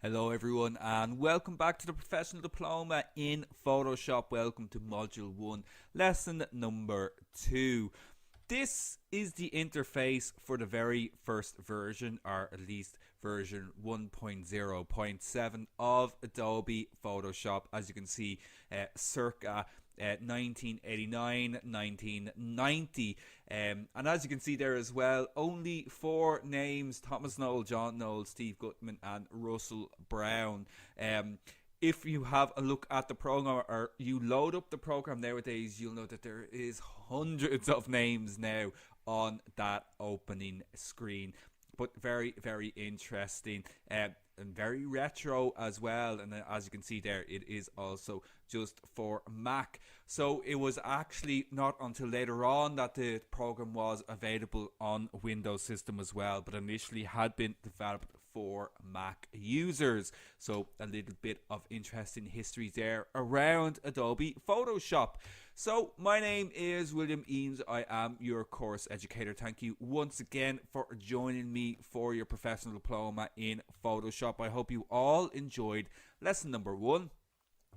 Hello everyone and welcome back to the Professional Diploma in Photoshop. Welcome to Module 1, Lesson number 2. This is the interface for the very first version, or at least version 1.0.7 of Adobe Photoshop. As you can see, circa 1989, 1990, and as you can see there as well, only 4 names: Thomas Noel, John Noel, Steve Gutman and Russell Brown. If you have a look at the program, or you load up the program nowadays, you'll know that there is hundreds of names now on that opening screen. But very, very interesting and very retro as well. And as you can see there, it is also just for Mac. So it was actually not until later on that the program was available on Windows system as well, but initially had been developed for Mac users. So a little bit of interesting history there around Adobe Photoshop. So my name is William Eames. I am your course educator. Thank you once again for joining me for your professional diploma in Photoshop. I hope you all enjoyed lesson number 1.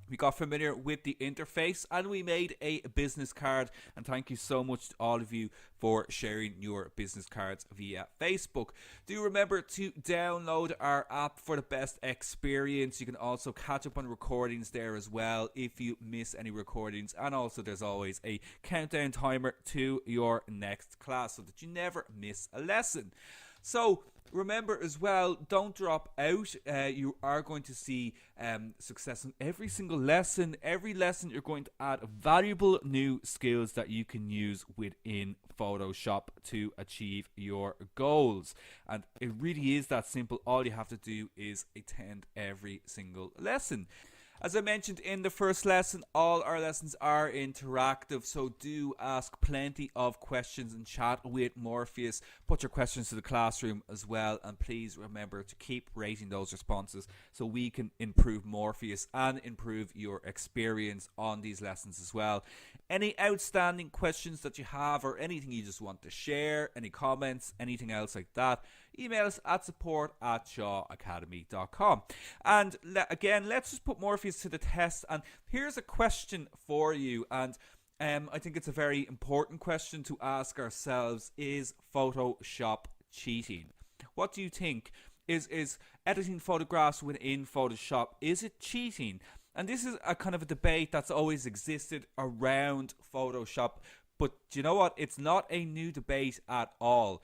We got familiar with the interface and we made a business card, and thank you so much to all of you for sharing your business cards via Facebook. Do remember to download our app for the best experience. You can also catch up on recordings there as well if you miss any recordings, and also there's always a countdown timer to your next class so that you never miss a lesson. So remember as well, don't drop out. You are going to see success in every single lesson. Every lesson you're going to add valuable new skills that you can use within Photoshop to achieve your goals. And it really is that simple. All you have to do is attend every single lesson. As I mentioned in the first lesson, all our lessons are interactive, so do ask plenty of questions and chat with Morpheus. Put your questions to the classroom as well, and please remember to keep rating those responses so we can improve Morpheus and improve your experience on these lessons as well. Any outstanding questions that you have, or anything you just want to share, any comments, anything else like that, email us at support@shawacademy.com. And again, let's just put Morpheus to the test. And here's a question for you, and I think it's a very important question to ask ourselves: is Photoshop cheating? What do you think? Is editing photographs within Photoshop, is it cheating? And this is a kind of a debate that's always existed around Photoshop, but do you know what? It's not a new debate at all.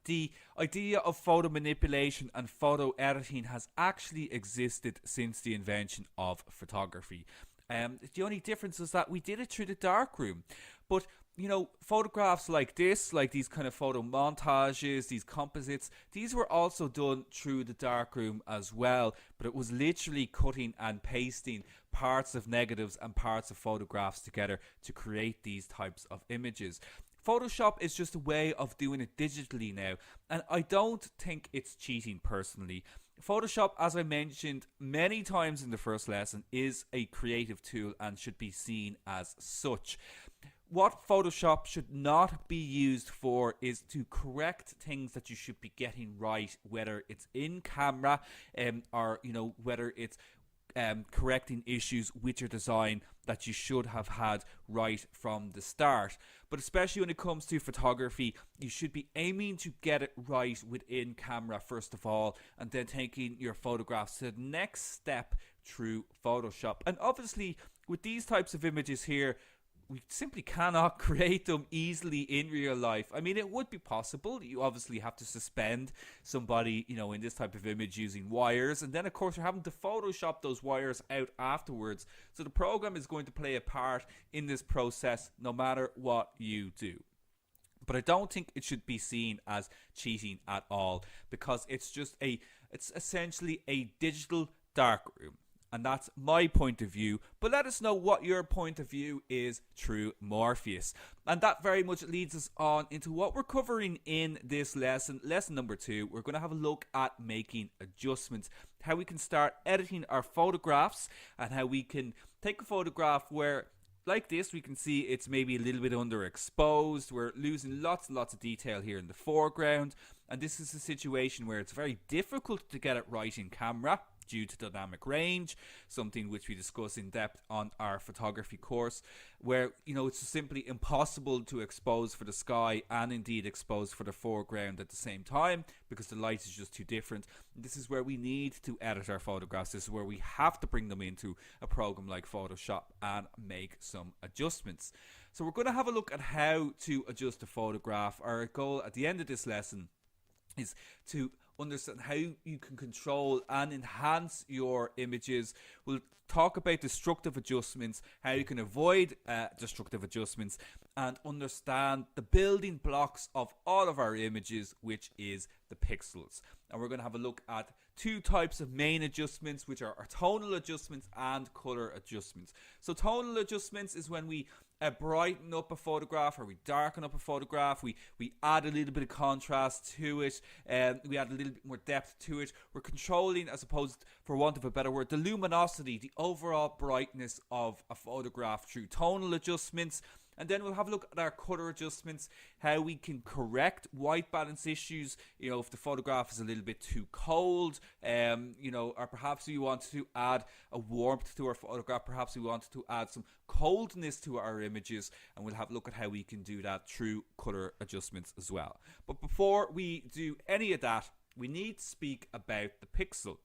The idea of photo manipulation and photo editing has actually existed since the invention of photography. The only difference is that we did it through the darkroom. But, you know, photographs like this, like these kind of photo montages, these composites, these were also done through the darkroom as well. But it was literally cutting and pasting parts of negatives and parts of photographs together to create these types of images. Photoshop is just a way of doing it digitally now, and I don't think it's cheating personally. Photoshop, as I mentioned many times in the first lesson, is a creative tool and should be seen as such. What Photoshop should not be used for is to correct things that you should be getting right, whether it's in camera or whether it's correcting issues with your design that you should have had right from the start. But especially when it comes to photography, you should be aiming to get it right within camera first of all, and then taking your photographs to the next step through Photoshop. And obviously with these types of images here, we simply cannot create them easily in real life. I mean, it would be possible. You obviously have to suspend somebody, in this type of image using wires. And then, of course, you're having to Photoshop those wires out afterwards. So the program is going to play a part in this process no matter what you do. But I don't think it should be seen as cheating at all, because it's essentially a digital darkroom. And that's my point of view. But let us know what your point of view is through Morpheus. And that very much leads us on into what we're covering in this lesson. Lesson number 2, we're going to have a look at making adjustments. How we can start editing our photographs, and how we can take a photograph where like this, we can see it's maybe a little bit underexposed. We're losing lots and lots of detail here in the foreground. And this is a situation where it's very difficult to get it right in camera due to dynamic range, something which we discuss in depth on our photography course, where, you know, it's simply impossible to expose for the sky and indeed expose for the foreground at the same time because the light is just too different. And this is where we need to edit our photographs. This is where we have to bring them into a program like Photoshop and make some adjustments. So we're going to have a look at how to adjust a photograph. Our goal at the end of this lesson is to understand how you can control and enhance your images. We'll talk about destructive adjustments, how you can avoid destructive adjustments, and understand the building blocks of all of our images, which is the pixels. And we're going to have a look at two types of main adjustments, which are our tonal adjustments and color adjustments. So tonal adjustments is when we brighten up a photograph, or we darken up a photograph, we add a little bit of contrast to it, we add a little bit more depth to it. We're controlling, as opposed, for want of a better word, the luminosity, the overall brightness of a photograph through tonal adjustments. And then we'll have a look at our color adjustments, how we can correct white balance issues, you know, if the photograph is a little bit too cold, you know, or perhaps we want to add a warmth to our photograph, perhaps we want to add some coldness to our images, and we'll have a look at how we can do that through color adjustments as well. But before we do any of that, we need to speak about the pixel.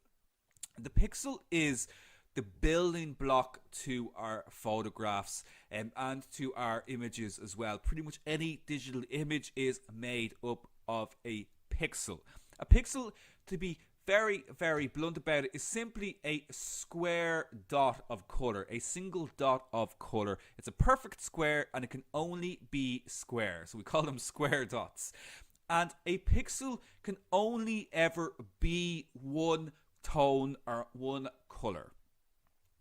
The pixel is the building block to our photographs and to our images as well. Pretty much any digital image is made up of a pixel. A pixel, to be very, very blunt about it, is simply a square dot of color, a single dot of color. It's a perfect square and it can only be square. So we call them square dots. And a pixel can only ever be one tone or one color.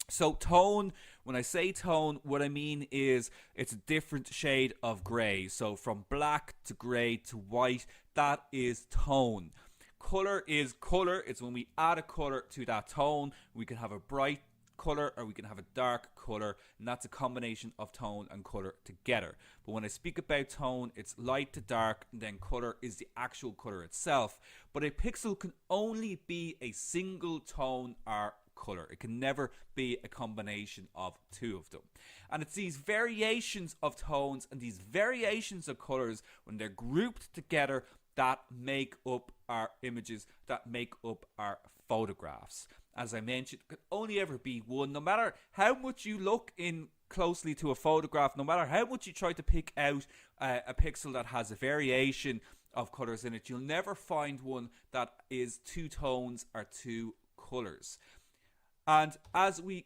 So tone, when I say tone, what I mean is it's a different shade of grey. So from black to grey to white, that is tone. Color is color. It's when we add a color to that tone. We can have a bright color or we can have a dark color, and that's a combination of tone and color together. But when I speak about tone, it's light to dark, and then color is the actual color itself. But a pixel can only be a single tone or color. It can never be a combination of two of them. And it's these variations of tones and these variations of colors, when they're grouped together, that make up our images, that make up our photographs. As I mentioned, it can only ever be one. No matter how much you look in closely to a photograph, no matter how much you try to pick out a pixel that has a variation of colors in it, you'll never find one that is two tones or two colors. And as we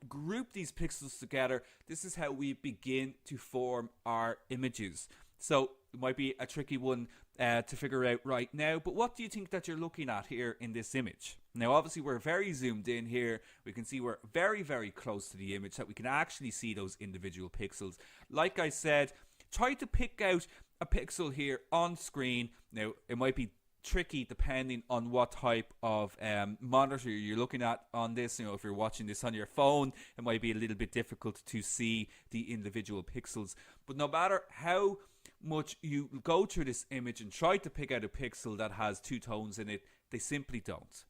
group these pixels together, this is how we begin to form our images. So it might be a tricky one to figure out right now, but what do you think that you're looking at here in this image? Now obviously we're very zoomed in here. We can see we're very, very close to the image, that we can actually see those individual pixels. Like I said, try to pick out a pixel here on screen. Now it might be tricky depending on what type of monitor you're looking at on this. You know, if you're watching this on your phone, it might be a little bit difficult to see the individual pixels. But no matter how much you go through this image and try to pick out a pixel that has two tones in it, they simply don't.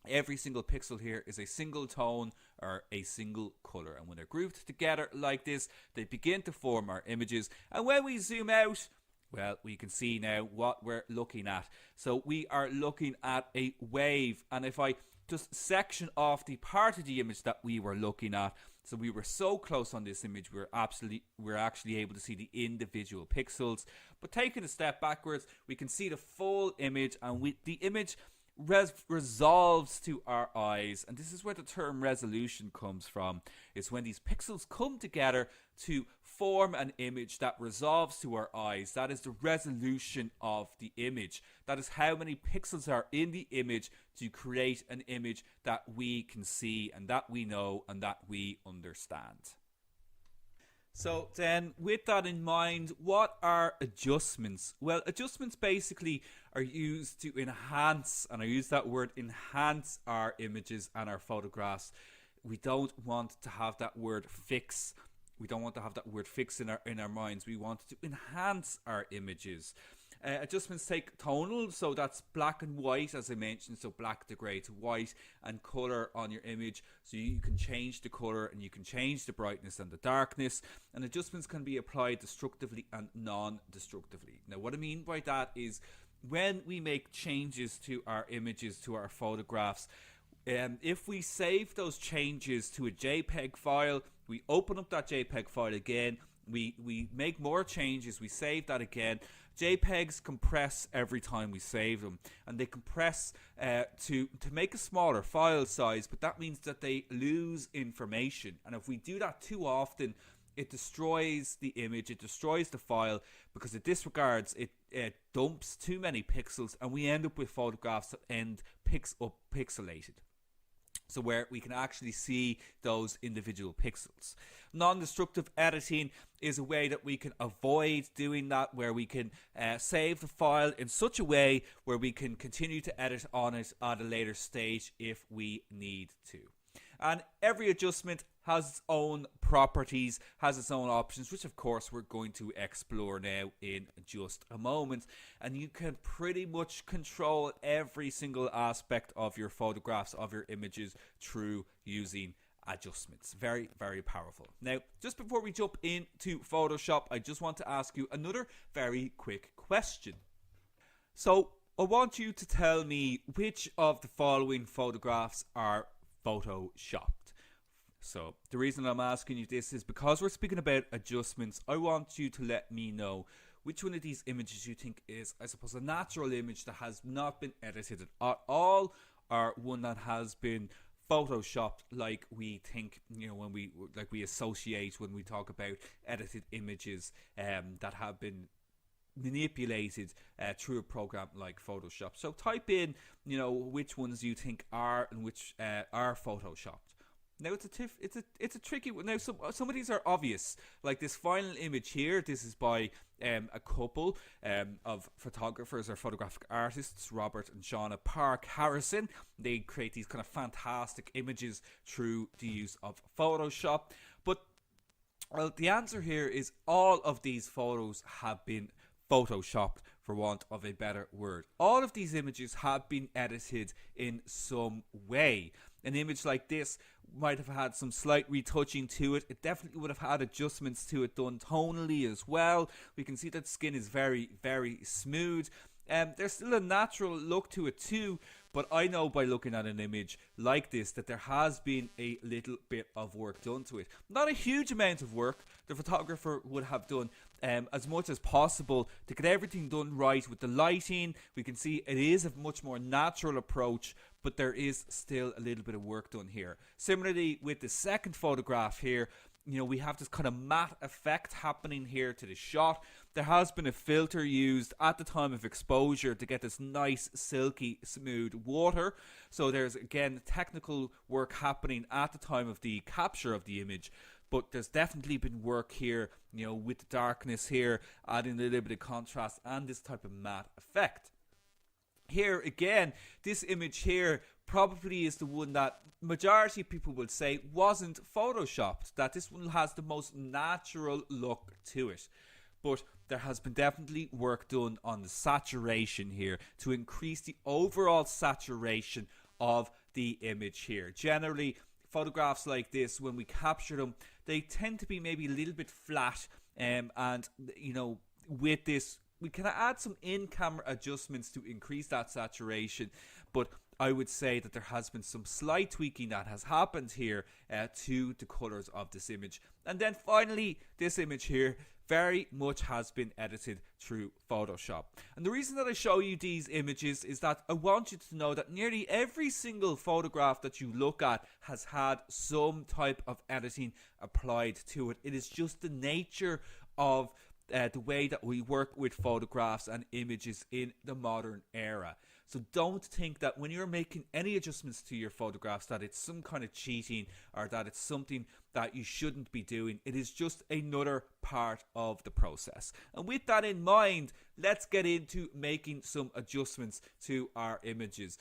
Every single pixel here is a single tone or a single color, and when they're grouped together like this, they begin to form our images. And when we zoom out, well, we can see now what we're looking at. So we are looking at a wave, and if I just section off the part of the image that we were looking at, so we were so close on this image, we're actually able to see the individual pixels. But taking a step backwards, we can see the full image, and the image resolves to our eyes. And this is where the term resolution comes from. It's when these pixels come together to form an image that resolves to our eyes. That is the resolution of the image. That is how many pixels are in the image to create an image that we can see and that we know and that we understand. So then, with that in mind, what are adjustments? Well, adjustments basically are used to enhance, and I use that word enhance, our images and our photographs. we don't want to have that word fix. We don't want to have that word fix in our minds. We want to enhance our images. Adjustments take tonal, so that's black and white, as I mentioned, so black to grey to white, and colour on your image, so you can change the colour and you can change the brightness and the darkness, and adjustments can be applied destructively and non-destructively. Now what I mean by that is when we make changes to our images, to our photographs, if we save those changes to a JPEG file, we open up that JPEG file again, we make more changes, we save that again. JPEGs compress every time we save them, and they compress to make a smaller file size, but that means that they lose information, and if we do that too often, it destroys the image, it destroys the file, because it disregards, it dumps too many pixels, and we end up with photographs that end pixelated. So where we can actually see those individual pixels. Non-destructive editing is a way that we can avoid doing that, where we can save the file in such a way where we can continue to edit on it at a later stage if we need to. And every adjustment has its own properties, has its own options, which of course we're going to explore now in just a moment. And you can pretty much control every single aspect of your photographs, of your images, through using adjustments. Very, very powerful. Now, just before we jump into Photoshop, I just want to ask you another very quick question. So I want you to tell me which of the following photographs are photoshopped. So the reason I'm asking you this is because we're speaking about adjustments. I want you to let me know which one of these images you think is, I suppose, a natural image that has not been edited at all, or one that has been photoshopped, like we think, you know, when we associate when we talk about edited images that have been manipulated through a program like Photoshop. So type in, you know, which ones you think are and which are photoshopped. Now it's a tricky one. Now some of these are obvious, like this final image here. This is by a couple of photographers or photographic artists, Robert and Shauna Park Harrison. They create these kind of fantastic images through the use of Photoshop. But well, the answer here is all of these photos have been photoshopped, for want of a better word. All of these images have been edited in some way. An image like this might have had some slight retouching to it. It definitely would have had adjustments to it done tonally as well. We can see that skin is very, very smooth. There's still a natural look to it too, but I know by looking at an image like this that there has been a little bit of work done to it. Not a huge amount of work. The photographer would have done as much as possible to get everything done right with the lighting. We can see it is a much more natural approach, but there is still a little bit of work done here. Similarly with the second photograph here, you know, we have this kind of matte effect happening here to the shot. There has been a filter used at the time of exposure to get this nice, silky, smooth water. So there's, again, technical work happening at the time of the capture of the image. But there's definitely been work here, you know, with the darkness here, adding a little bit of contrast and this type of matte effect. Here, again, this image here probably is the one that majority of people will say wasn't photoshopped, that this one has the most natural look to it. But there has been definitely work done on the saturation here to increase the overall saturation of the image here. Generally, photographs like this, when we capture them, they tend to be maybe a little bit flat, and you know, with this we can add some in-camera adjustments to increase that saturation, but I would say that there has been some slight tweaking that has happened here to the colors of this image. And then finally, this image here very much has been edited through Photoshop. And the reason that I show you these images is that I want you to know that nearly every single photograph that you look at has had some type of editing applied to it. It is just the nature of the way that we work with photographs and images in the modern era. So don't think that when you're making any adjustments to your photographs that it's some kind of cheating or that it's something that you shouldn't be doing. It is just another part of the process. And with that in mind, let's get into making some adjustments to our images.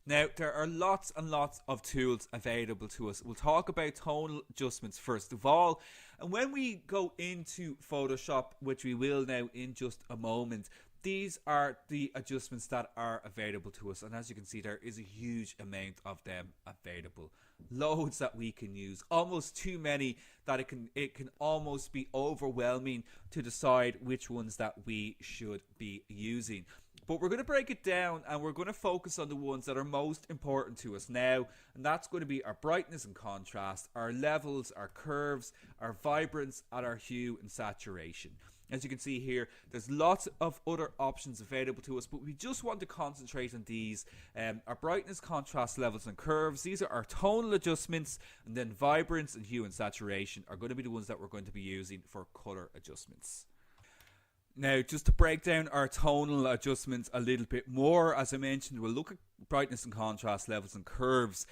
Now, there are lots and lots of tools available to us. We'll talk about tonal adjustments first of all. And when we go into Photoshop, which we will now in just a moment, these are the adjustments that are available to us. And as you can see, there is a huge amount of them available. Loads that we can use. Almost too many that it can almost be overwhelming to decide which ones that we should be using. But we're going to break it down and we're going to focus on the ones that are most important to us now. And that's going to be our brightness and contrast, our levels, our curves, our vibrance, and our hue and saturation. As you can see here, there's lots of other options available to us, but we just want to concentrate on these. Our brightness, contrast, levels, and curves. These are our tonal adjustments, and then vibrance and hue and saturation are going to be the ones that we're going to be using for color adjustments. Now, just to break down our tonal adjustments a little bit more, as I mentioned, we'll look at brightness and contrast, levels and curves.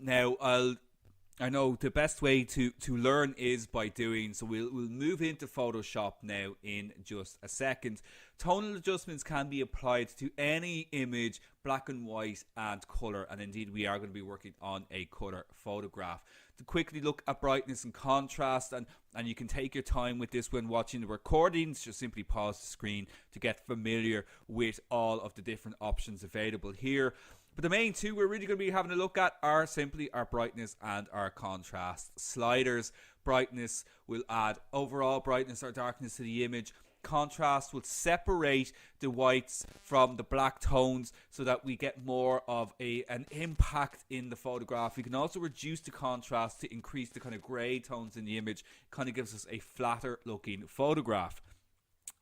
Now, I know the best way to learn is by doing, so we'll move into Photoshop now in just a second. Tonal adjustments can be applied to any image, black and white and colour, and indeed we are going to be working on a colour photograph. To quickly look at brightness and contrast, and you can take your time with this when watching the recordings, just simply pause the screen to get familiar with all of the different options available here. But the main two we're really going to be having a look at are simply our brightness and our contrast sliders. Brightness will add overall brightness or darkness to the image. Contrast will separate the whites from the black tones so that we get more of an impact in the photograph. We can also reduce the contrast to increase the kind of grey tones in the image. It kind of gives us a flatter looking photograph.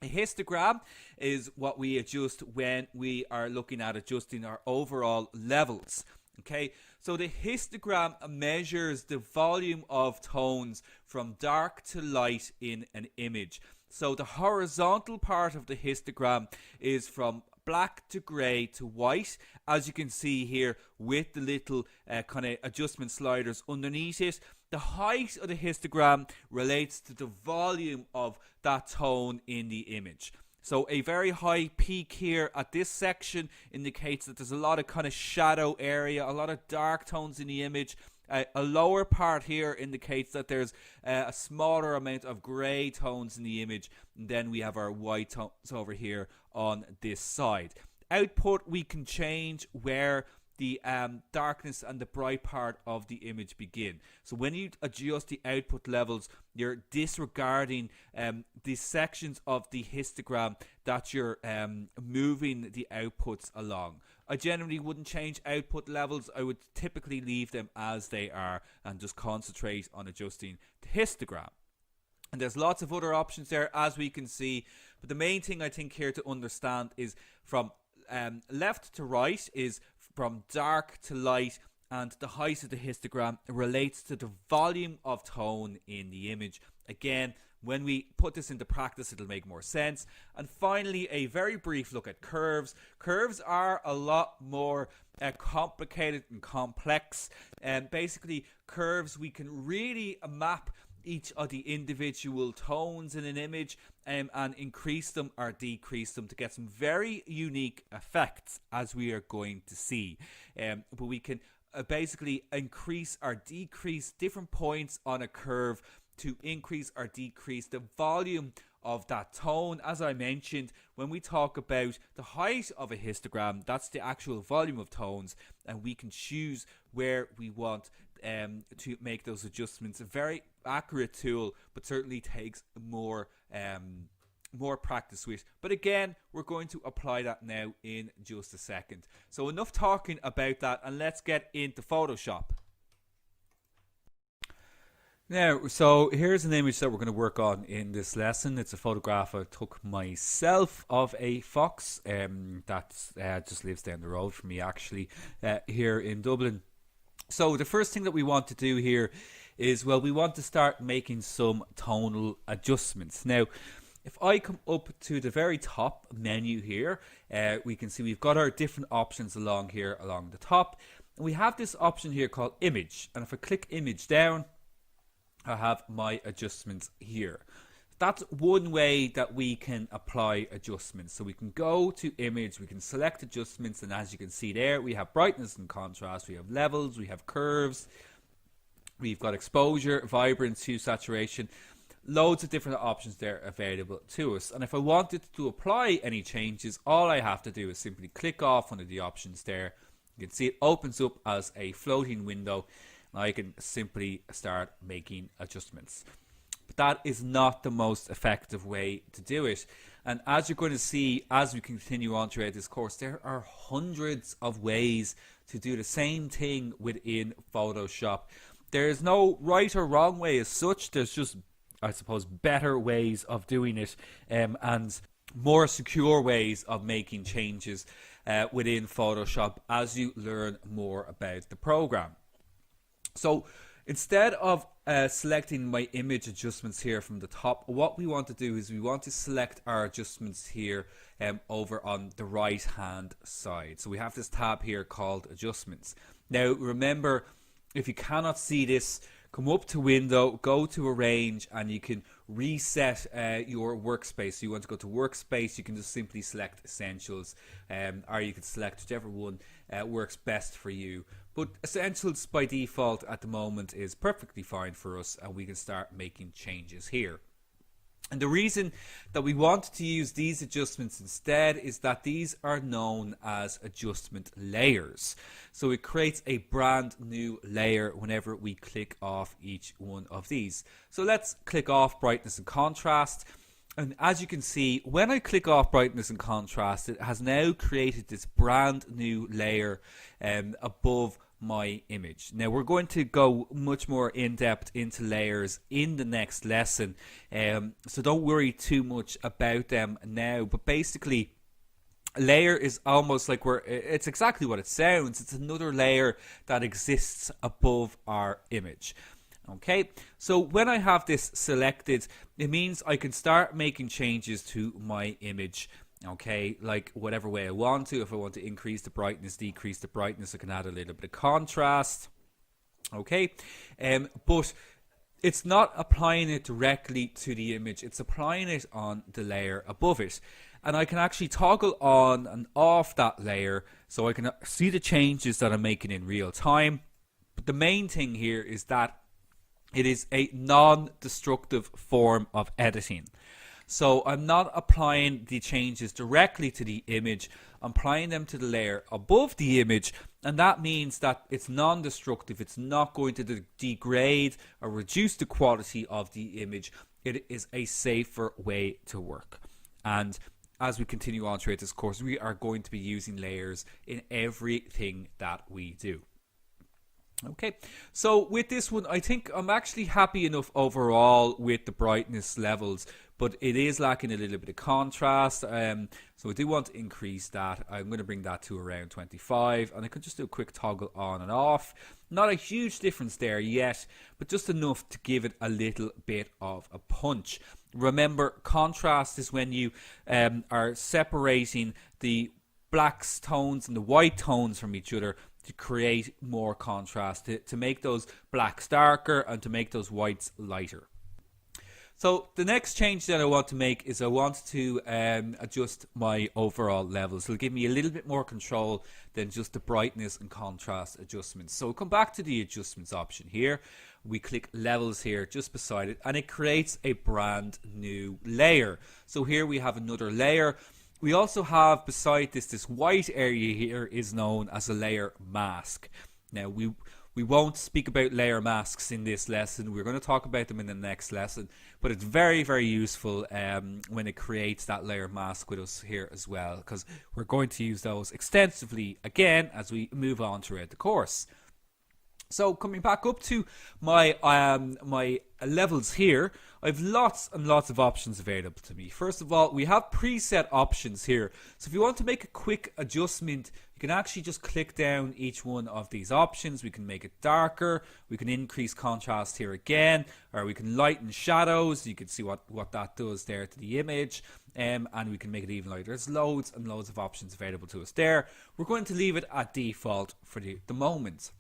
A histogram is what we adjust when we are looking at adjusting our overall levels. Okay, so the histogram measures the volume of tones from dark to light in an image. So the horizontal part of the histogram is from black to grey to white, as you can see here with the little kind of adjustment sliders underneath it. The height of the histogram relates to the volume of that tone in the image. So a very high peak here at this section indicates that there's a lot of kind of shadow area, a lot of dark tones in the image. A lower part here indicates that there's a smaller amount of grey tones in the image. And then we have our white tones over here on this side. Output, we can change where the darkness and the bright part of the image begin. So when you adjust the output levels, you're disregarding the sections of the histogram that you're moving the outputs along. I generally wouldn't change output levels. I would typically leave them as they are and just concentrate on adjusting the histogram. And there's lots of other options there, as we can see. But the main thing I think here to understand is from left to right is from dark to light, and the height of the histogram relates to the volume of tone in the image. Again, when we put this into practice, it'll make more sense. And finally, a very brief look at curves. Curves are a lot more complicated and complex. And basically, curves, we can really map each of the individual tones in an image and increase them or decrease them to get some very unique effects, as we are going to see. But we can basically increase or decrease different points on a curve to increase or decrease the volume of that tone. As I mentioned, when we talk about the height of a histogram, that's the actual volume of tones, and we can choose where we want to make those adjustments. A very accurate tool, but certainly takes more practice with. But again, we're going to apply that now in just a second. So enough talking about that, and let's get into Photoshop. Now, so here's an image that we're going to work on in this lesson. It's a photograph I took myself of a fox that just lives down the road from me, actually, here in Dublin. So the first thing that we want to do here is, well, we want to start making some tonal adjustments. Now, if I come up to the very top menu here, we can see we've got our different options along here along the top. And we have this option here called image. And if I click image down, I have my adjustments here. that's one way that we can apply adjustments. So we can go to image, we can select adjustments, and as you can see there, we have brightness and contrast, we have levels, we have curves, we've got exposure, vibrance, hue, saturation, loads of different options there available to us. And if I wanted to apply any changes, all I have to do is simply click off one of the options there. You can see it opens up as a floating window, and I can simply start making adjustments. But that is not the most effective way to do it. And as you're going to see as we continue on throughout this course, there are hundreds of ways to do the same thing within Photoshop. There is no right or wrong way as such. There's just, I suppose, better ways of doing it and more secure ways of making changes within Photoshop as you learn more about the program. So instead of selecting my image adjustments here from the top, what we want to do is we want to select our adjustments here over on the right hand side. So we have this tab here called adjustments. Now remember, if you cannot see this, come up to window, go to arrange, and you can reset your workspace. So you want to go to workspace, you can just simply select essentials, or you can select whichever one works best for you. But essentials by default at the moment is perfectly fine for us, and we can start making changes here. And the reason that we want to use these adjustments instead is that these are known as adjustment layers. So it creates a brand new layer whenever we click off each one of these. So let's click off brightness and contrast. And as you can see, when I click off brightness and contrast, it has now created this brand new layer above my image. Now we're going to go much more in depth into layers in the next lesson, so don't worry too much about them now. But basically, a layer is almost like it's exactly what it sounds. It's another layer that exists above our image. Okay, so when I have this selected, it means I can start making changes to my image. Okay, like whatever way I want to. If I want to increase the brightness, decrease the brightness, I can add a little bit of contrast. Okay, but it's not applying it directly to the image, it's applying it on the layer above it. And I can actually toggle on and off that layer so I can see the changes that I'm making in real time. But the main thing here is that it is a non-destructive form of editing. So I'm not applying the changes directly to the image, I'm applying them to the layer above the image, and that means that it's non-destructive. It's not going to degrade or reduce the quality of the image. It is a safer way to work. And as we continue on throughout this course, we are going to be using layers in everything that we do. Okay, so with this one, I think I'm actually happy enough overall with the brightness levels, but it is lacking a little bit of contrast, so I do want to increase that. I'm going to bring that to around 25, and I could just do a quick toggle on and off. Not a huge difference there yet, but just enough to give it a little bit of a punch. Remember, contrast is when you are separating the black tones and the white tones from each other to create more contrast, to make those blacks darker and to make those whites lighter. So the next change that I want to make is I want to adjust my overall levels. It'll give me a little bit more control than just the brightness and contrast adjustments. So we'll come back to the adjustments option here. We click levels here just beside it, and it creates a brand new layer. So here we have another layer. We also have beside this white area here is known as a layer mask. Now we won't speak about layer masks in this lesson. We're going to talk about them in the next lesson, but it's very, very useful when it creates that layer mask with us here as well, because we're going to use those extensively again as we move on throughout the course. So coming back up to my my levels here, I have lots and lots of options available to me. First of all, we have preset options here. So if you want to make a quick adjustment, you can actually just click down each one of these options. We can make it darker, we can increase contrast here again, or we can lighten shadows. You can see what that does there to the image, and we can make it even lighter. There's loads and loads of options available to us there. We're going to leave it at default for the moment.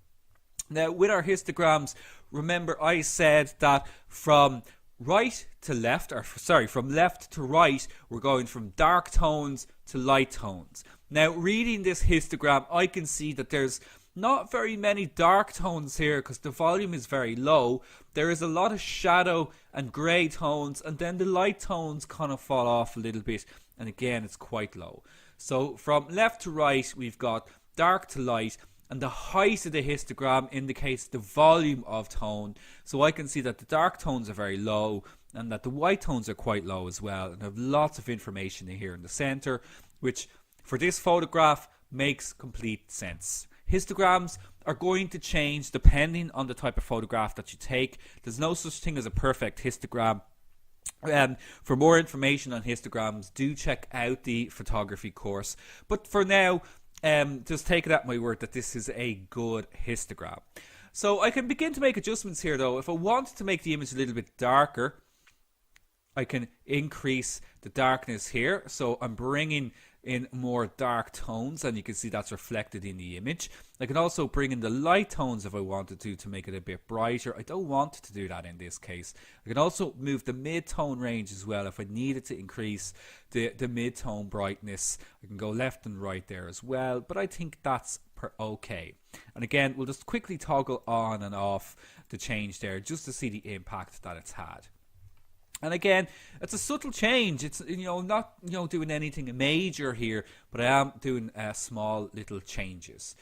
Now with our histograms, remember I said that from right to left, or sorry, from left to right, we're going from dark tones to light tones. Now, reading this histogram, I can see that there's not very many dark tones here because the volume is very low. There is a lot of shadow and grey tones, and then the light tones kind of fall off a little bit, and again it's quite low. So from left to right we've got dark to light, and the height of the histogram indicates the volume of tone. So I can see that the dark tones are very low and that the white tones are quite low as well, and I have lots of information in here in the center, which for this photograph makes complete sense. Histograms are going to change depending on the type of photograph that you take. There's no such thing as a perfect histogram. For more information on histograms, do check out the photography course. But for now, just take it at my word that this is a good histogram. So I can begin to make adjustments here though. If I wanted to make the image a little bit darker, I can increase the darkness here. So I'm bringing in more dark tones, and you can see that's reflected in the image. I can also bring in the light tones if I wanted to make it a bit brighter. I don't want to do that in this case. I can also move the mid-tone range as well if I needed to increase the mid-tone brightness. I can go left and right there as well, but I think that's okay. And again, we'll just quickly toggle on and off the change there just to see the impact that it's had. And again, it's a subtle change. It's not doing anything major here, but I am doing small little changes.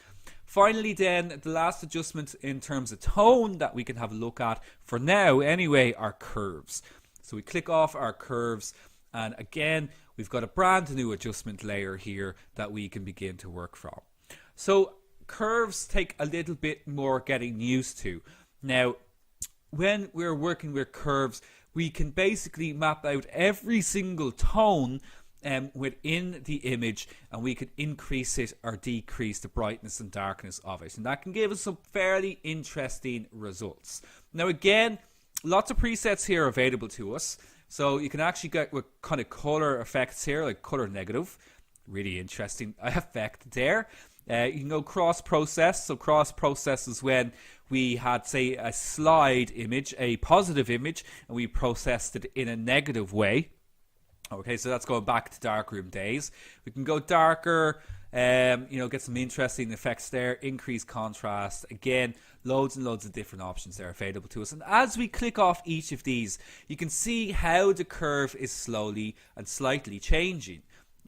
Finally then, the last adjustment in terms of tone that we can have a look at for now anyway are curves. So we click off our curves, and again we've got a brand new adjustment layer here that we can begin to work from. So curves take a little bit more getting used to. Now, when we're working with curves, we can basically map out every single tone within the image, and we can increase it or decrease the brightness and darkness of it, and that can give us some fairly interesting results. Now again, lots of presets here are available to us, so you can actually get with kind of color effects here, like color negative, really interesting effect there. You can go cross process. So cross process is when we had, say, a slide image, a positive image, and we processed it in a negative way. Okay, so that's going back to darkroom days. We can go darker, get some interesting effects there, increase contrast. Again, loads and loads of different options there available to us. And as we click off each of these, you can see how the curve is slowly and slightly changing.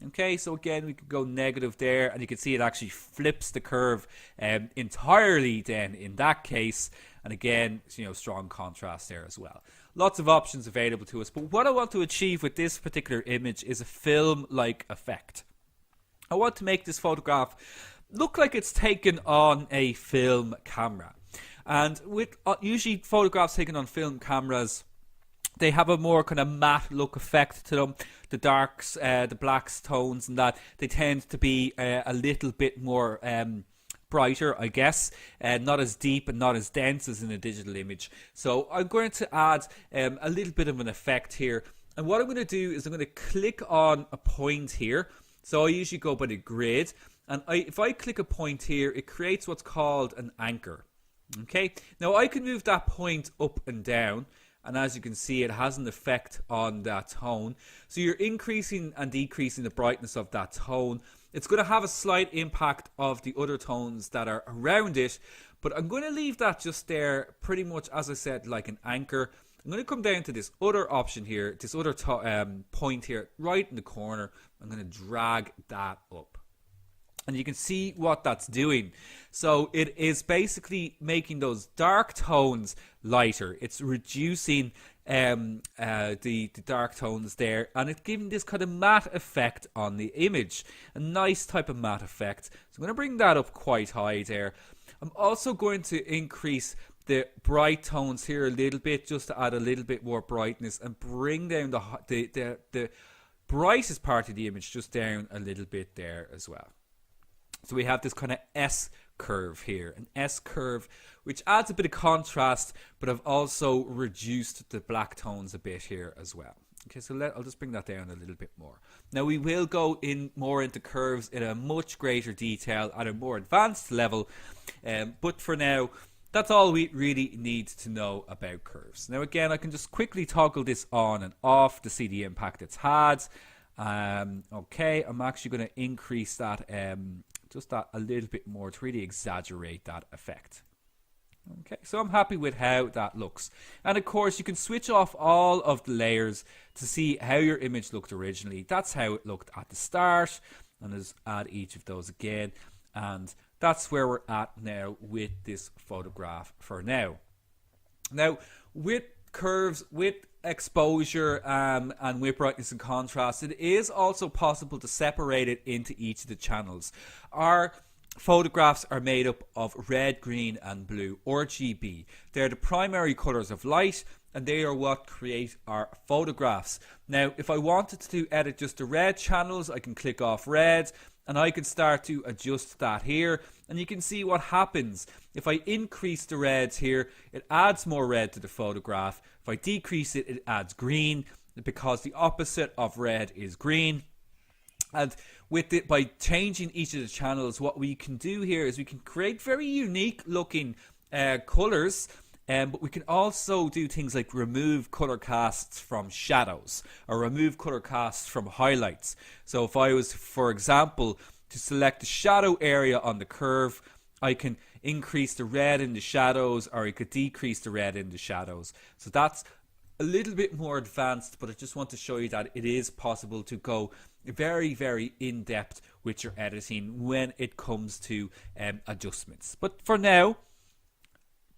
Okay, so again, we could go negative there, and you can see it actually flips the curve entirely then in that case. And again, strong contrast there as well. Lots of options available to us, but what I want to achieve with this particular image is a film-like effect. I want to make this photograph look like it's taken on a film camera. And with usually photographs taken on film cameras, they have a more kind of matte look effect to them. The darks, the blacks tones and that, they tend to be a little bit more brighter, I guess, not as deep and not as dense as in a digital image. So I'm going to add a little bit of an effect here. And what I'm going to do is I'm going to click on a point here. So I usually go by the grid. And if I click a point here, it creates what's called an anchor. Okay, now I can move that point up and down. And as you can see, it has an effect on that tone. So you're increasing and decreasing the brightness of that tone. It's going to have a slight impact of the other tones that are around it. But I'm going to leave that just there pretty much, as I said, like an anchor. I'm going to come down to this other option here, this other point here, right in the corner. I'm going to drag that up. And you can see what that's doing. So it is basically making those dark tones lighter. It's reducing the dark tones there, and it's giving this kind of matte effect on the image. A nice type of matte effect. So I'm going to bring that up quite high there. I'm also going to increase the bright tones here a little bit, just to add a little bit more brightness, and bring down the brightest part of the image just down a little bit there as well. So we have this kind of S curve here, an S curve, which adds a bit of contrast, but I've also reduced the black tones a bit here as well. Okay, so I'll just bring that down a little bit more. Now we will go in more into curves in a much greater detail at a more advanced level, but for now, That's all we really need to know about curves. Now again, I can just quickly toggle this on and off to see the impact it's had. Okay, I'm actually going to increase that just that a little bit more to really exaggerate that effect. Okay, so I'm happy with how that looks. And of course, you can switch off all of the layers to see how your image looked originally. That's how it looked at the start. And let's add each of those again. And that's where we're at now with this photograph for now. Now, with curves, with exposure and with brightness and contrast, it is also possible to separate it into each of the channels. Our photographs are made up of red, green and blue, RGB. They're the primary colors of light, and they are what create our photographs. Now, if I wanted to edit just the red channels, I can click off red and I can start to adjust that here, and you can see what happens. If I increase the reds here, it adds more red to the photograph. If I decrease it, it adds green, because the opposite of red is green. And with it, by changing each of the channels, what we can do here is we can create very unique looking colors. But we can also do things like remove color casts from shadows or remove color casts from highlights. So if I was, for example, to select the shadow area on the curve, I can increase the red in the shadows, or I could decrease the red in the shadows. So that's a little bit more advanced, but I just want to show you that it is possible to go very, very in-depth with your editing when it comes to adjustments. But for now,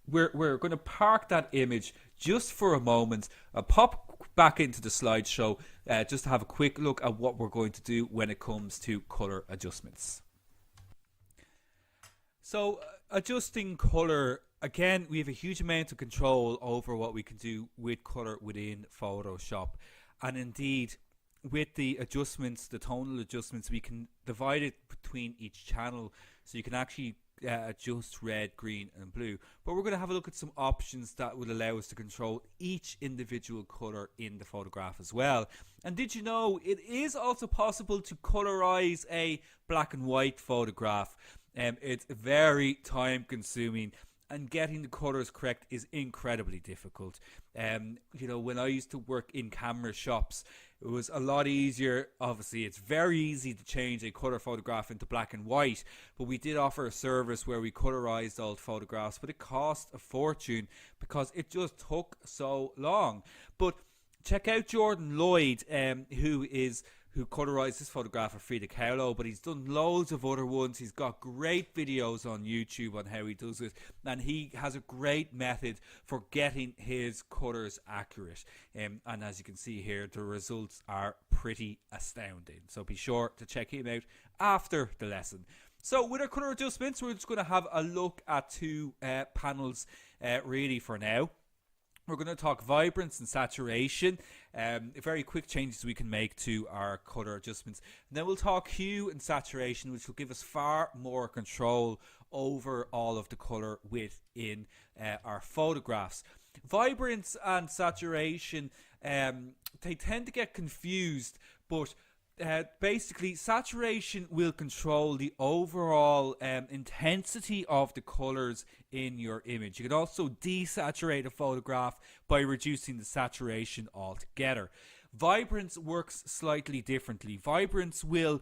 we're going to park that image just for a moment. I'll pop back into the slideshow just to have a quick look at what we're going to do when it comes to color adjustments. So adjusting color, again, we have a huge amount of control over what we can do with color within Photoshop. And indeed, with the adjustments, the tonal adjustments, we can divide it between each channel, so you can actually adjust red, green and blue. But we're going to have a look at some options that will allow us to control each individual color in the photograph as well. And did you know it is also possible to colorize a black and white photograph? It's very time consuming, and getting the colors correct is incredibly difficult. You know, when I used to work in camera shops, it was a lot easier. Obviously, it's very easy to change a color photograph into black and white, but we did offer a service where we colorized old photographs, but it cost a fortune because it just took so long. But check out Jordan Lloyd, who colorized this photograph for Frida Kahlo, but he's done loads of other ones. He's got great videos on YouTube on how he does it, and he has a great method for getting his colors accurate. And as you can see here, the results are pretty astounding. So be sure to check him out after the lesson. So with our color adjustments, we're just going to have a look at two panels really for now. We're going to talk vibrance and saturation, very quick changes we can make to our color adjustments. And then we'll talk hue and saturation, which will give us far more control over all of the color within our photographs. Vibrance and saturation, they tend to get confused, but basically saturation will control the overall intensity of the colors in your image. You can also desaturate a photograph by reducing the saturation altogether. Vibrance works slightly differently. Vibrance will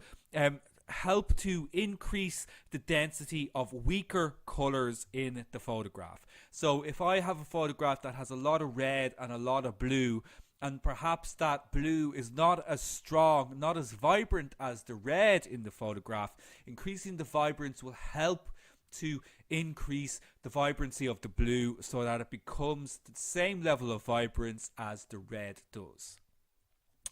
help to increase the density of weaker colors in the photograph. So if I have a photograph that has a lot of red and a lot of blue, and perhaps that blue is not as strong, not as vibrant as the red in the photograph, increasing the vibrance will help to increase the vibrancy of the blue so that it becomes the same level of vibrance as the red does.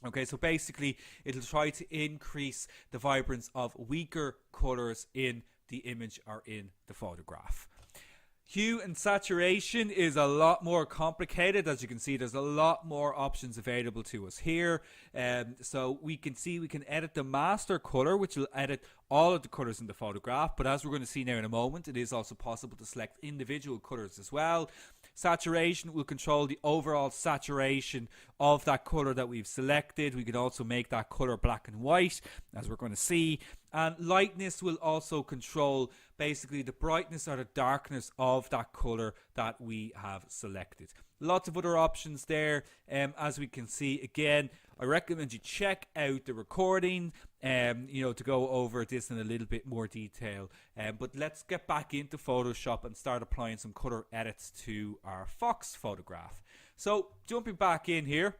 Okay, so basically it'll try to increase the vibrance of weaker colors in the image or in the photograph. Hue and saturation is a lot more complicated. As you can see, there's a lot more options available to us here. So we can see we can edit the master color, which will edit all of the colors in the photograph. But as we're going to see now in a moment, it is also possible to select individual colors as well. Saturation will control the overall saturation of that color that we've selected. We can also make that color black and white, as we're going to see. And lightness will also control basically the brightness or the darkness of that color that we have selected. Lots of other options there. As we can see, again, I recommend you check out the recording, to go over this in a little bit more detail. But let's get back into Photoshop and start applying some color edits to our fox photograph. So jumping back in here.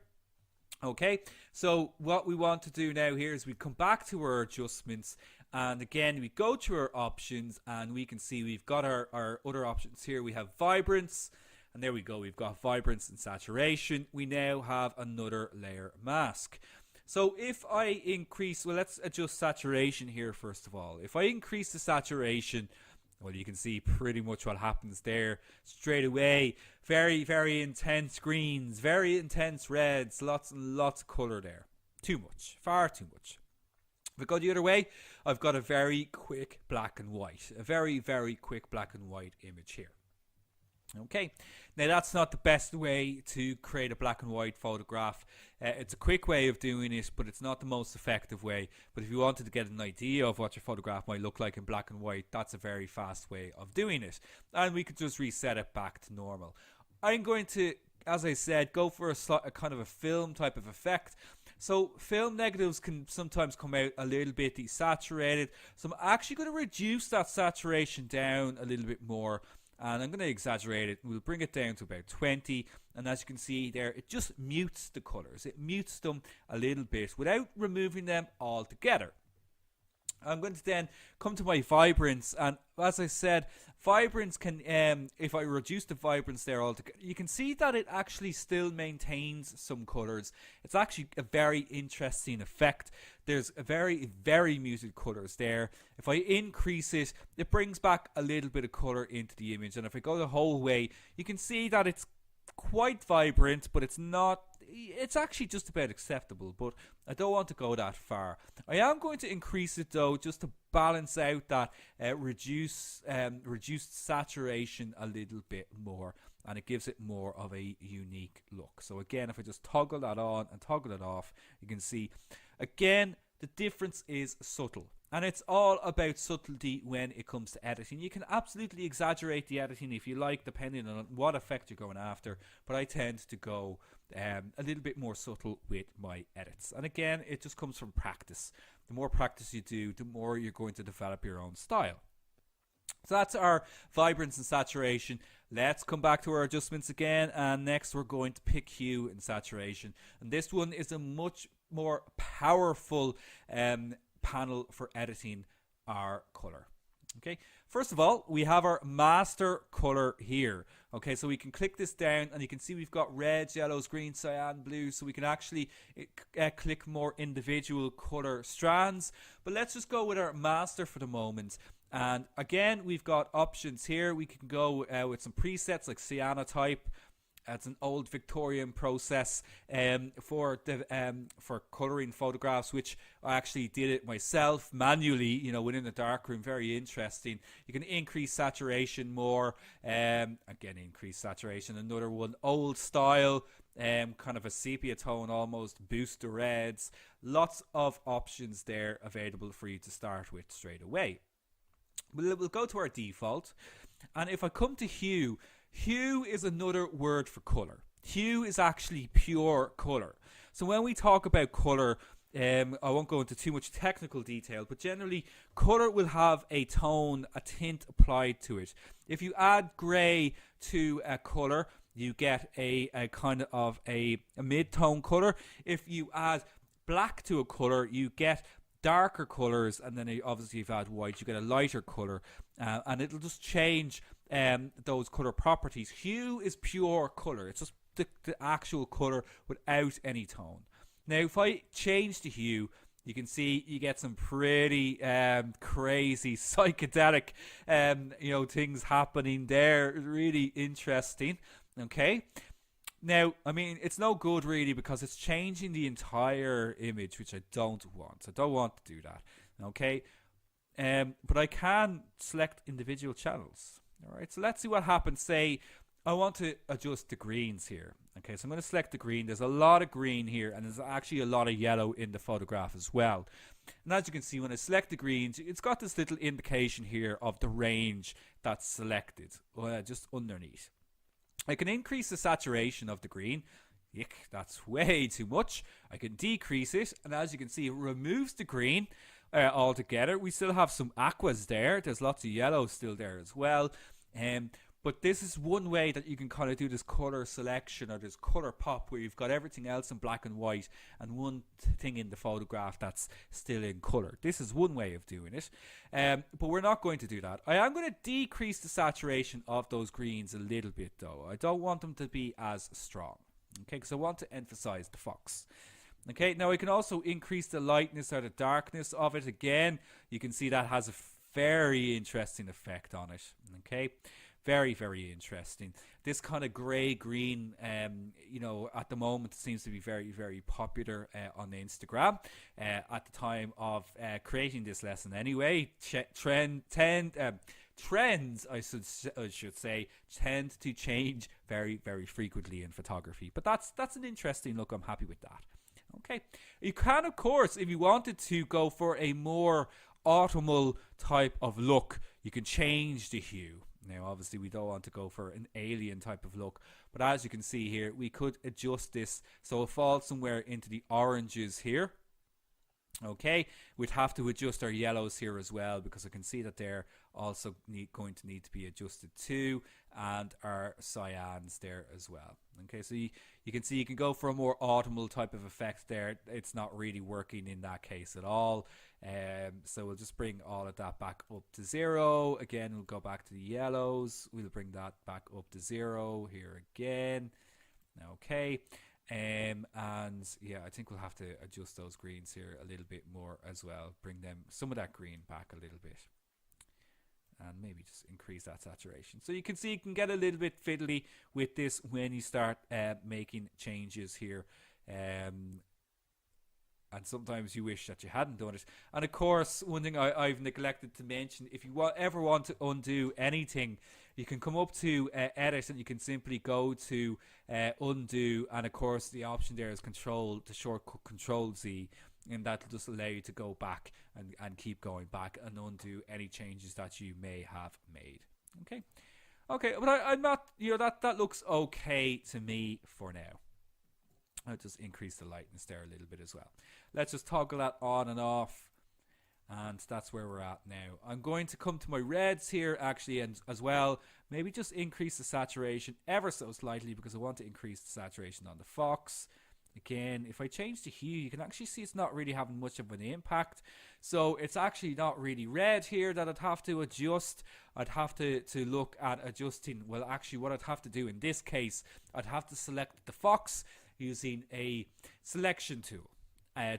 Okay, so what we want to do now here is we come back to our adjustments, and again we go to our options, and we can see we've got our other options here. We have vibrance, and there we go, we've got vibrance and saturation. We now have another layer mask. So if I increase, well, let's adjust saturation here first of all. If I increase the saturation, well, you can see pretty much what happens there straight away. Very, very intense greens, very intense reds, lots and lots of color there. Too much, far too much. If I go the other way, I've got a very quick black and white. A very, very quick black and white image here. Okay, now that's not the best way to create a black and white photograph. It's a quick way of doing it, but it's not the most effective way. But if you wanted to get an idea of what your photograph might look like in black and white, that's a very fast way of doing it. And we could just reset it back to normal. I'm going to, as I said, go for a kind of a film type of effect. So film negatives can sometimes come out a little bit desaturated. So I'm actually going to reduce that saturation down a little bit more. And I'm going to exaggerate it. We'll bring it down to about 20. And as you can see there, it just mutes the colors. It mutes them a little bit without removing them altogether. I'm going to then come to my vibrance. And as I said, vibrance can, if I reduce the vibrance there altogether, you can see that it actually still maintains some colors. It's actually a very interesting effect. There's a very, very muted colors there. If I increase it, it brings back a little bit of color into the image. And if I go the whole way, you can see that it's quite vibrant, but it's not. It's actually just about acceptable, but I don't want to go that far. I am going to increase it though, just to balance out that reduced saturation a little bit more, and it gives it more of a unique look. So again, if I just toggle that on and toggle it off, you can see again the difference is subtle. And it's all about subtlety when it comes to editing. You can absolutely exaggerate the editing if you like, depending on what effect you're going after. But I tend to go a little bit more subtle with my edits. And again, it just comes from practice. The more practice you do, the more you're going to develop your own style. So that's our vibrance and saturation. Let's come back to our adjustments again. And next we're going to pick hue and saturation. And this one is a much more powerful panel for editing our color. Okay, first of all, we have our master color here. Okay, so we can click this down and you can see we've got reds, yellows, greens, cyan, blues, so we can actually click more individual color strands. But let's just go with our master for the moment. And again, we've got options here. We can go with some presets like cyanotype. It's an old Victorian process for colouring photographs, which I actually did it myself manually, within the darkroom. Very interesting. You can increase saturation more. Again, increase saturation. Another one, old style, kind of a sepia tone almost, boost the reds. Lots of options there available for you to start with straight away. We'll go to our default. And if I come to hue, hue is another word for color. Hue is actually pure color. So when we talk about color, I won't go into too much technical detail, but generally color will have a tone, a tint applied to it. If you add gray to a color, you get a kind of a mid-tone color. If you add black to a color, you get darker colors, and then obviously if you add white, you get a lighter color, and it'll just change those color properties. Hue is pure color. It's just the actual color without any tone. Now if I change the hue, you can see you get some pretty crazy psychedelic things happening there. Really interesting. Okay, now I mean it's no good really, because it's changing the entire image, which I don't want. I don't want to do that. Okay, but I can select individual channels. Alright, so let's see what happens. Say I want to adjust the greens here. Okay, so I'm going to select the green. There's a lot of green here, and there's actually a lot of yellow in the photograph as well. And as you can see, when I select the greens, it's got this little indication here of the range that's selected, just underneath. I can increase the saturation of the green. Yuck, that's way too much. I can decrease it, and as you can see, it removes the green altogether. We still have some aquas there. There's lots of yellow still there as well. But this is one way that you can kind of do this color selection or this color pop where you've got everything else in black and white and one thing in the photograph that's still in color. This is one way of doing it. But we're not going to do that. I am going to decrease the saturation of those greens a little bit though. I don't want them to be as strong. Okay, because I want to emphasize the fox. Okay, now I can also increase the lightness or the darkness of it. Again, you can see that has a very interesting effect on it. Okay. Very, very interesting. This kind of grey-green, you know, at the moment seems to be very, very popular on Instagram. At the time of creating this lesson anyway, trends, I should say, tend to change very, very frequently in photography. But that's an interesting look. I'm happy with that. Okay. You can, of course, if you wanted to go for a more autumnal type of look, you can change the hue. Now, obviously, we don't want to go for an alien type of look, but as you can see here, we could adjust this so it falls somewhere into the oranges here. Okay, we'd have to adjust our yellows here as well because I can see that they're also going to need to be adjusted too, and our cyans there as well. Okay, so you can see you can go for a more autumnal type of effect there. It's not really working in that case at all. So we'll just bring all of that back up to 0. Again, we'll go back to the yellows. We'll bring that back up to 0 here again. Okay. And yeah, I think we'll have to adjust those greens here a little bit more as well. Bring them, some of that green back a little bit. And maybe just increase that saturation. So you can see you can get a little bit fiddly with this when you start making changes here. And sometimes you wish that you hadn't done it. And of course, one thing I've neglected to mention, if you ever want to undo anything, you can come up to edit and you can simply go to undo. And of course, the option there is the shortcut Control Z. And that'll just allow you to go back and keep going back and undo any changes that you may have made. Okay. Okay, but I'm not, you know, that looks okay to me for now. I'll just increase the lightness there a little bit as well. Let's just toggle that on and off. And that's where we're at now. I'm going to come to my reds here actually, and as well, maybe just increase the saturation ever so slightly because I want to increase the saturation on the fox. Again, if I change the hue, you can actually see it's not really having much of an impact. So it's actually not really red here that I'd have to adjust. I'd have to look at adjusting. Well, actually what I'd have to do in this case, I'd have to select the fox using a selection tool.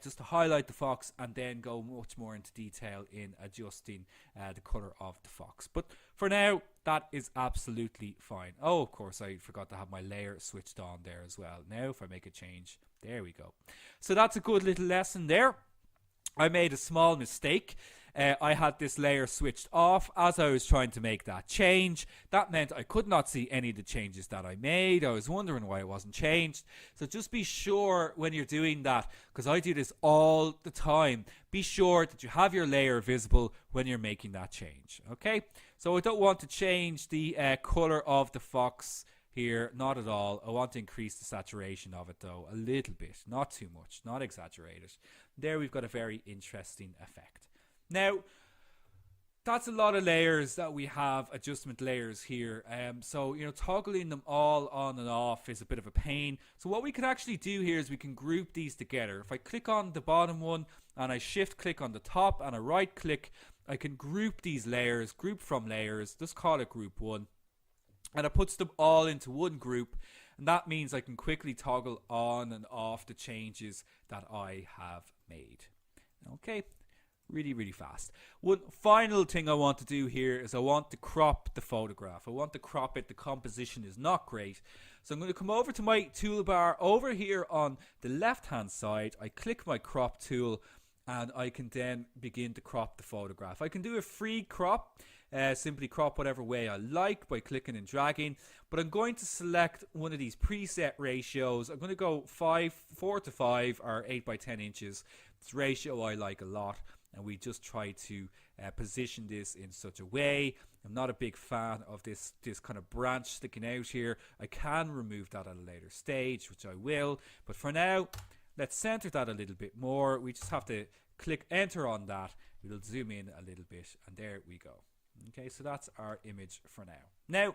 Just to highlight the fox and then go much more into detail in adjusting the color of the fox. But for now, that is absolutely fine. Oh, of course, I forgot to have my layer switched on there as well. Now, if I make a change, there we go. So that's a good little lesson there. I made a small mistake. I had this layer switched off as I was trying to make that change. That meant I could not see any of the changes that I made. I was wondering why it wasn't changed. So just be sure when you're doing that, because I do this all the time, be sure that you have your layer visible when you're making that change. Okay, so I don't want to change the color of the fox here, not at all. I want to increase the saturation of it though a little bit, not too much, not exaggerate it. There we've got a very interesting effect. Now, that's a lot of layers that we have, adjustment layers here. So, you know, toggling them all on and off is a bit of a pain. So what we can actually do here is we can group these together. If I click on the bottom one and I shift click on the top and I right click, I can group these layers, group from layers, just call it group 1. And it puts them all into one group. And that means I can quickly toggle on and off the changes that I have made. Okay. Really, really fast. One final thing I want to do here is I want to crop the photograph. I want to crop it. The composition is not great. So I'm going to come over to my toolbar over here on the left hand side. I click my crop tool and I can then begin to crop the photograph. I can do a free crop. simply crop whatever way I like by clicking and dragging. But I'm going to select one of these preset ratios. I'm going to go 4 to 5 or 8 by 10 inches. It's a ratio I like a lot, and we just try to position this in such a way. I'm not a big fan of this kind of branch sticking out here. I can remove that at a later stage, which I will, but for now let's center that a little bit more. We just have to click enter on that. We'll zoom in a little bit, and there we go. Okay, so that's our image for now. Now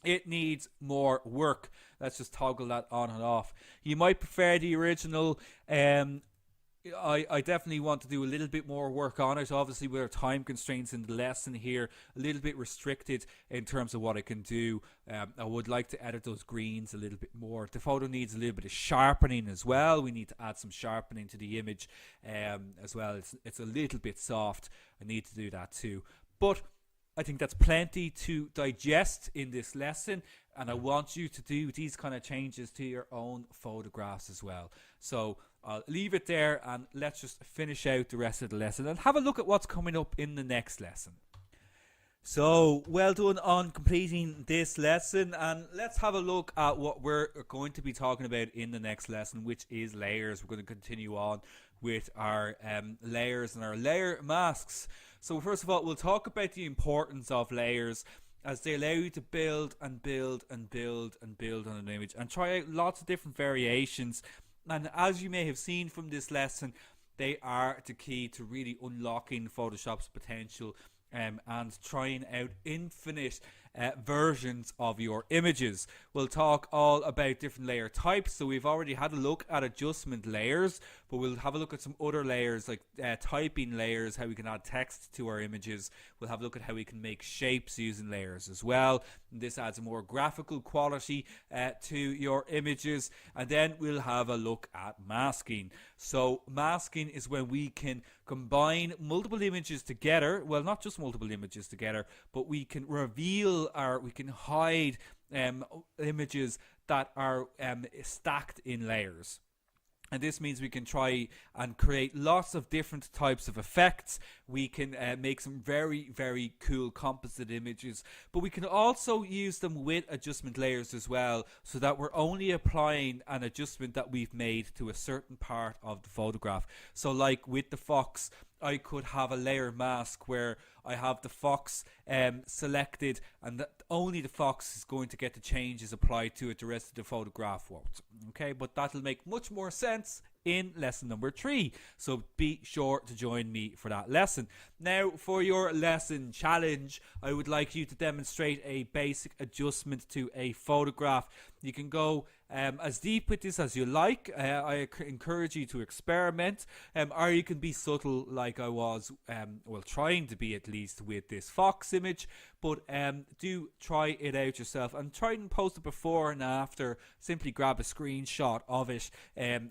it needs more work. Let's just toggle that on and off. You might prefer the original. I definitely want to do a little bit more work on it. Obviously, with our time constraints in the lesson here, a little bit restricted in terms of what I can do. I would like to edit those greens a little bit more. The photo needs a little bit of sharpening as well. We need to add some sharpening to the image as well. It's a little bit soft. I need to do that too. But I think that's plenty to digest in this lesson, and I want you to do these kind of changes to your own photographs as well. So I'll leave it there, and let's just finish out the rest of the lesson and have a look at what's coming up in the next lesson. So well done on completing this lesson, and let's have a look at what we're going to be talking about in the next lesson, which is layers. We're going to continue on with our layers and our layer masks. So first of all, we'll talk about the importance of layers, as they allow you to build and build and build and build on an image and try out lots of different variations. And as you may have seen from this lesson, they are the key to really unlocking Photoshop's potential and trying out infinite versions of your images. We'll talk all about different layer types. So we've already had a look at adjustment layers, but we'll have a look at some other layers like typing layers, how we can add text to our images. We'll have a look at how we can make shapes using layers as well. And this adds a more graphical quality to your images. And then we'll have a look at masking. So masking is when we can combine multiple images together. Well, not just multiple images together, but we can reveal or we can hide images that are stacked in layers. And this means we can try and create lots of different types of effects. We can make some very, very cool composite images, but we can also use them with adjustment layers as well, so that we're only applying an adjustment that we've made to a certain part of the photograph. So like with the fox, I could have a layer mask where I have the fox selected, and that only the fox is going to get the changes applied to it. The rest of the photograph won't. Okay, but that'll make much more sense in lesson number 3. So be sure to join me for that lesson. Now, for your lesson challenge, I would like you to demonstrate a basic adjustment to a photograph. You can go as deep with this as you like. I encourage you to experiment, or you can be subtle like I was, well, trying to be at least with this fox image. But do try it out yourself and try and post it before and after. Simply grab a screenshot of it,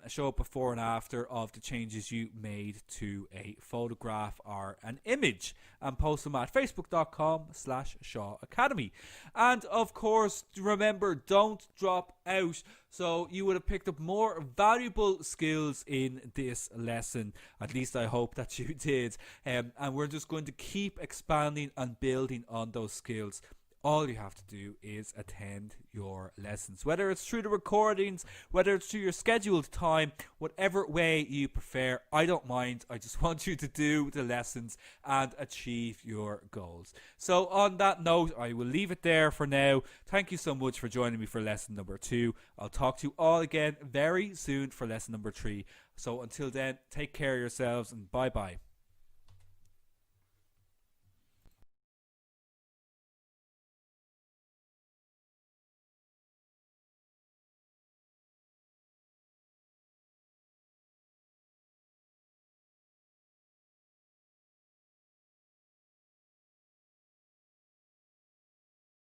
show it before and after of the changes you made to a photograph or an image, and post them at facebook.com/Shaw Academy. And of course, remember, don't drop out. So you would have picked up more valuable skills in this lesson. At least I hope that you did. And we're just going to keep expanding and building on those skills. All you have to do is attend your lessons, whether it's through the recordings, whether it's through your scheduled time, whatever way you prefer. I don't mind. I just want you to do the lessons and achieve your goals. So on that note, I will leave it there for now. Thank you so much for joining me for lesson number 2. I'll talk to you all again very soon for lesson number 3. So until then, take care of yourselves and bye bye.